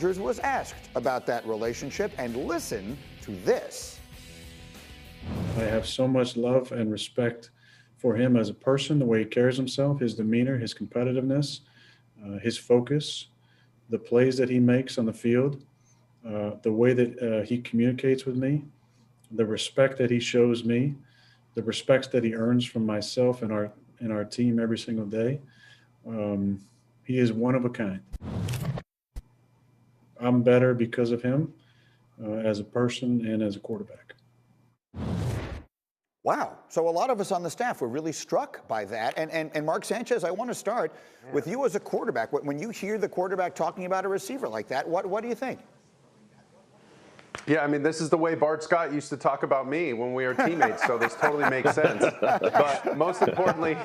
Rodgers was asked about that relationship, and listen to this. I have so much love and respect for him as a person, the way he carries himself, his demeanor, his competitiveness, his focus, the plays that he makes on the field, the way that he communicates with me, the respect that he shows me, the respect that he earns from myself and our team every single day. He is one of a kind. I'm better because of him as a person and as a quarterback. Wow. So a lot of us on the staff were really struck by that. And Mark Sanchez, I want to start with you as a quarterback. When you hear the quarterback talking about a receiver like that, what do you think? Yeah, I mean, this is the way Bart Scott used to talk about me when we were teammates, so this totally makes sense. But most importantly,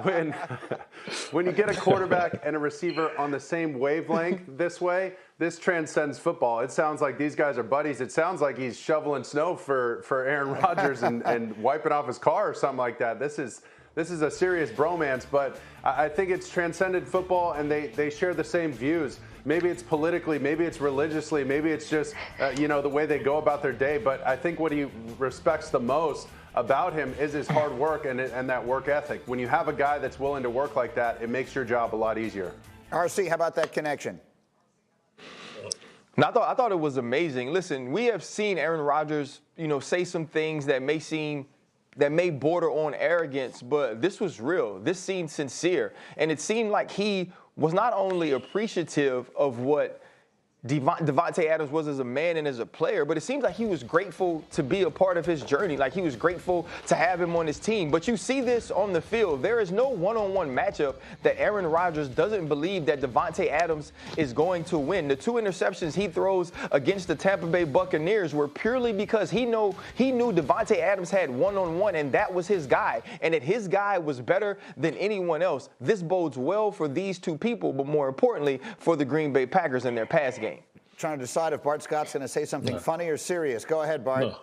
when you get a quarterback and a receiver on the same wavelength this way, this transcends football. It sounds like these guys are buddies. It sounds like he's shoveling snow for Aaron Rodgers and wiping off his car or something like that. This is a serious bromance, but I think it's transcended football, and they share the same views. Maybe it's politically, maybe it's religiously, maybe it's just, the way they go about their day. But I think what he respects the most about him is his hard work and that work ethic. When you have a guy that's willing to work like that, it makes your job a lot easier. RC, how about that connection? I thought it was amazing. Listen, we have seen Aaron Rodgers, say some things that may border on arrogance, but this was real. This seemed sincere. And it seemed like he was not only appreciative of what Davante Adams was as a man and as a player, but it seems like he was grateful to be a part of his journey. Like he was grateful to have him on his team. But you see this on the field. There is no one-on-one matchup that Aaron Rodgers doesn't believe that Davante Adams is going to win. The 2 interceptions he throws against the Tampa Bay Buccaneers were purely because he knew Davante Adams had one-on-one, and that was his guy, and that his guy was better than anyone else. This bodes well for these two people, but more importantly, for the Green Bay Packers and their pass game. Trying to decide if Bart Scott's going to say something funny or serious. Go ahead, Bart. No.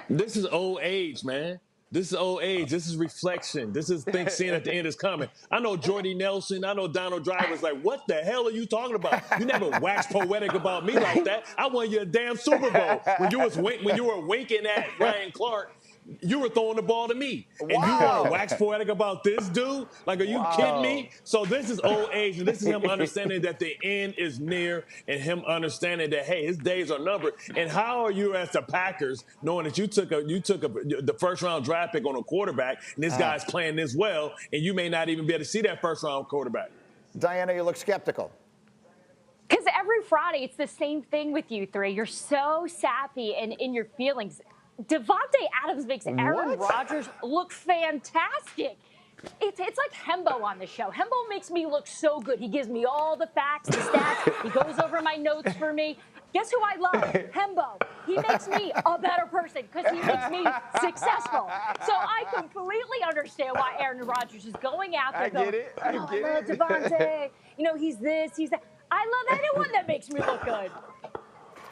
This is old age, man. This is old age. This is reflection. This is seeing at the end is coming. I know Jordy Nelson. I know Donald Driver's like, what the hell are you talking about? You never waxed poetic about me like that. I won you a damn Super Bowl. When you were winking at Ryan Clark, you were throwing the ball to me. And you want to wax poetic about this dude? Like, are you kidding me? So this is old age, and this is him understanding that the end is near, and him understanding that, hey, his days are numbered. And how are you as the Packers knowing that you took the first-round draft pick on a quarterback, and this guy's playing this well, and you may not even be able to see that first-round quarterback? Diana, you look skeptical. Because every Friday, it's the same thing with you three. You're so sappy and in your feelings. Davante Adams makes Aaron Rodgers look fantastic. It's like Hembo on the show. Hembo makes me look so good. He gives me all the facts, the stats. He goes over my notes for me. Guess who I love? Hembo. He makes me a better person because he makes me successful. So I completely understand why Aaron Rodgers is going out there going, I love Davante. He's this, he's that. I love anyone that makes me look good.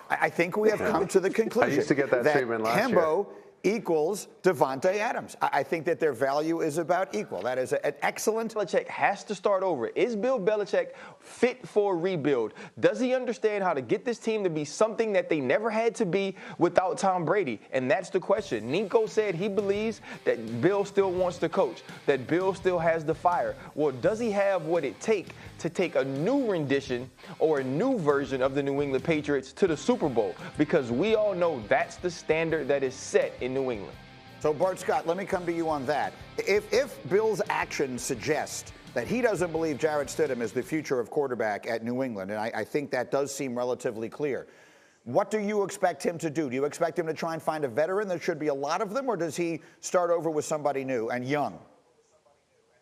I think we have come to the conclusion I used to get that treatment last Hembo equals Davante Adams. I think that their value is about equal. That is an excellent. Belichick has to start over. Is Bill Belichick fit for a rebuild? Does he understand how to get this team to be something that they never had to be without Tom Brady? And that's the question. Nico said he believes that Bill still wants to coach, that Bill still has the fire. Well, does he have what it takes to take a new rendition or a new version of the New England Patriots to the Super Bowl? Because we all know that's the standard that is set in New England. So, Bart Scott, let me come to you on that. If Bill's actions suggest that he doesn't believe Jarrett Stidham is the future of quarterback at New England, and I think that does seem relatively clear, what do you expect him to do? Do you expect him to try and find a veteran? There should be a lot of them, or does he start over with somebody new and young?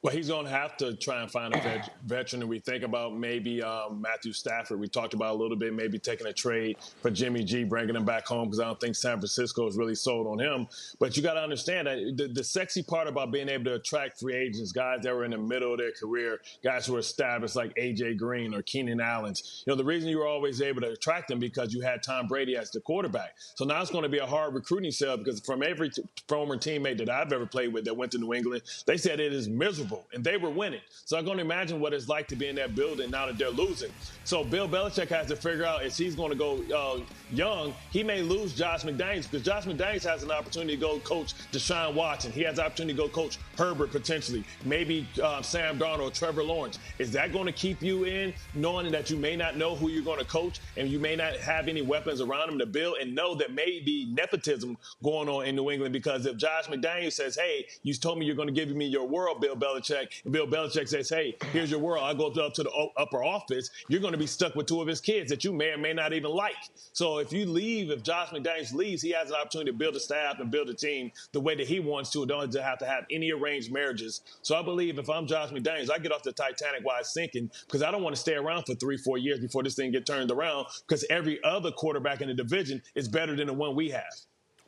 Well, he's going to have to try and find a veteran. And we think about maybe Matthew Stafford. We talked about a little bit, maybe taking a trade for Jimmy G, bringing him back home because I don't think San Francisco is really sold on him. But you got to understand that the sexy part about being able to attract free agents, guys that were in the middle of their career, guys who were established like A.J. Green or Keenan Allen, the reason you were always able to attract them because you had Tom Brady as the quarterback. So now it's going to be a hard recruiting sale because from every former teammate that I've ever played with that went to New England, they said it is miserable Bowl, and they were winning. So I'm going to imagine what it's like to be in that building now that they're losing. So Bill Belichick has to figure out if he's going to go young. He may lose Josh McDaniels because Josh McDaniels has an opportunity to go coach Deshaun Watson. He has the opportunity to go coach Herbert potentially, maybe Sam Darnold, Trevor Lawrence. Is that going to keep you in knowing that you may not know who you're going to coach and you may not have any weapons around him to build, and know that may be nepotism going on in New England? Because if Josh McDaniels says, hey, you told me you're going to give me your world, Bill Belichick, and Bill Belichick says, hey, here's your world, I go up to the upper office, you're going to be stuck with two of his kids that you may or may not even like. So if Josh McDaniels leaves, he has an opportunity to build a staff and build a team the way that he wants to, and don't have to have any arranged marriages. So I believe if I'm Josh McDaniels, I get off the Titanic while it's sinking, because I don't want to stay around for 3-4 years before this thing gets turned around, because every other quarterback in the division is better than the one we have.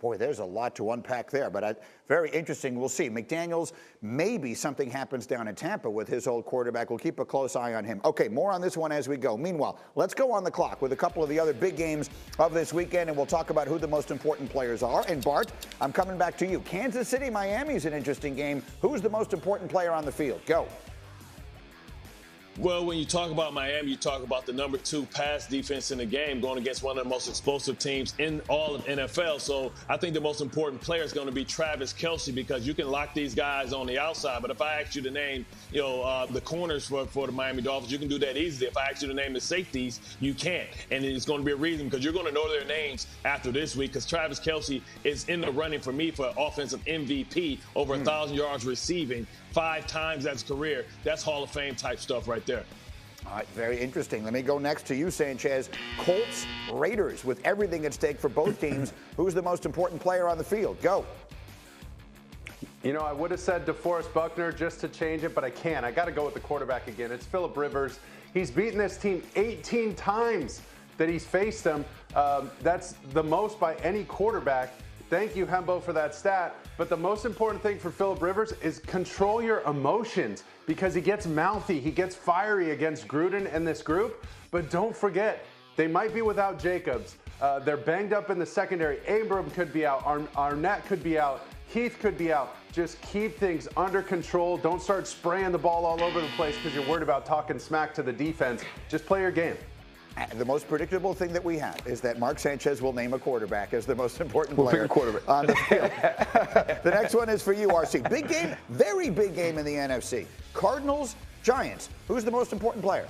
Boy, there's a lot to unpack there, but very interesting. We'll see. McDaniels, maybe something happens down in Tampa with his old quarterback. We'll keep a close eye on him. Okay, more on this one as we go. Meanwhile, let's go on the clock with a couple of the other big games of this weekend, and we'll talk about who the most important players are. And Bart, I'm coming back to you. Kansas City, Miami is an interesting game. Who's the most important player on the field? Go. Well, when you talk about Miami, you talk about the number 2 pass defense in the game going against one of the most explosive teams in all of NFL. So I think the most important player is going to be Travis Kelce, because you can lock these guys on the outside. But if I ask you to name, the corners for the Miami Dolphins, you can do that easily. If I ask you to name the safeties, you can't. And it's going to be a reason, because you're going to know their names after this week, because Travis Kelce is in the running for me for offensive MVP, over 1,000 yards receiving 5 times as career. That's Hall of Fame type stuff right there. All right, very interesting. Let me go next to you, Sanchez. Colts, Raiders, with everything at stake for both teams. Who's the most important player on the field? Go. I would have said DeForest Buckner just to change it, but I can't. I got to go with the quarterback again. It's Phillip Rivers. He's beaten this team 18 times that he's faced them. That's the most by any quarterback. Thank you, Hembo, for that stat. But the most important thing for Phillip Rivers is control your emotions, because he gets mouthy, he gets fiery against Gruden and this group. But don't forget, they might be without Jacobs. They're banged up in the secondary. Abram could be out. Arnett could be out. Heath could be out. Just keep things under control. Don't start spraying the ball all over the place because you're worried about talking smack to the defense. Just play your game. The most predictable thing that we have is that Mark Sanchez will name a quarterback as the most important player pick a quarterback on the field. The next one is for you, RC. Big game, very big game in the NFC. Cardinals, Giants. Who's the most important player?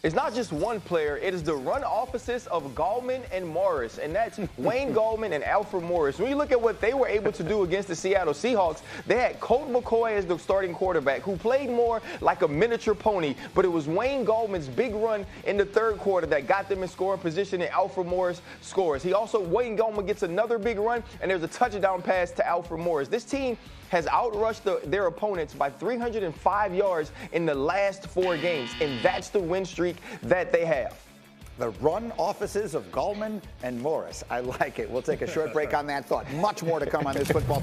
It's not just one player. It is the run offices of Gallman and Morris, and that's Wayne Gallman and Alfred Morris. When you look at what they were able to do against the Seattle Seahawks, they had Colt McCoy as the starting quarterback, who played more like a miniature pony, but it was Wayne Gallman's big run in the third quarter that got them in scoring position, and Alfred Morris scores. Wayne Gallman gets another big run, and there's a touchdown pass to Alfred Morris. This team has outrushed their opponents by 305 yards in the last 4 games, and that's the win streak that they have. The run offices of Gallman and Morris. I like it. We'll take a short break on that thought. Much more to come on this football.